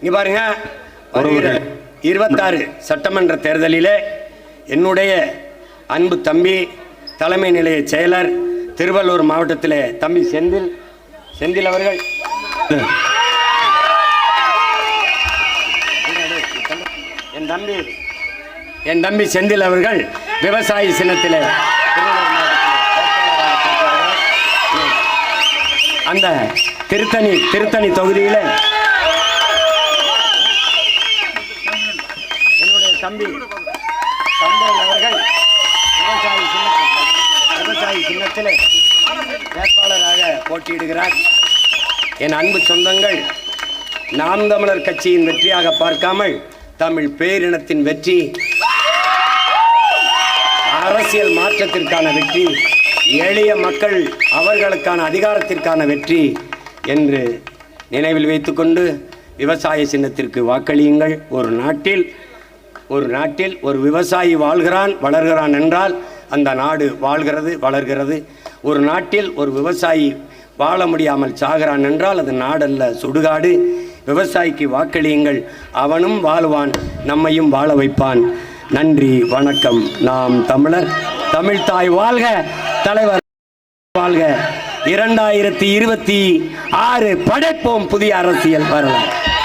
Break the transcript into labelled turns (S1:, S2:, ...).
S1: இங்க பாருங்க, 26 சட்டமன்ற தேர்தலிலே என்னுடைய அன்பு தம்பி தலைமை நிலைய செயலர் திருவள்ளூர் மாவட்டத்திலே தம்பி செந்தில் அவர்கள் என் தம்பி செந்தில் அவர்கள் விவசாயி சின்னத்திலே அந்த திருத்தணி தொகுதியிலே தம்பி அவர்கள் விவசாயி சின்னத்திலே வேட்பாளராக போட்டியிடுகிறார். என் அன்பு சொந்தங்கள், நாம் தமிழர் கட்சியின் வெற்றியாக பார்க்காமல் தமிழ் பேரினத்தின் வெற்றி, அரசியல் மாற்றத்திற்கான வெற்றி, எளிய மக்கள் அவர்களுக்கான அதிகாரத்திற்கான வெற்றி என்று நினைவில் வைத்துக்கொண்டு விவசாய சின்னத்திற்கு வாக்களியுங்கள். ஒரு நாட்டில் ஒரு விவசாயி வாழ்கிறான் வளர்கிறான் என்றால் அந்த நாடு வாழ்கிறது வளர்கிறது. ஒரு நாட்டில் ஒரு விவசாயி வாழ முடியாமல் சாகிறான் என்றால் அது நாடல்ல, சுடுகாடு. விவசாயிக்கு வாக்களியுங்கள், அவனும் வாழ்வான், நம்மையும் வாழ வைப்பான். நன்றி, வணக்கம். நாம் தமிழர், தமிழ்தாய் வாழ்க, தலைவர் வாழ்க. 2026 படைப்போம் புதிய அரசியல் வரலாம்.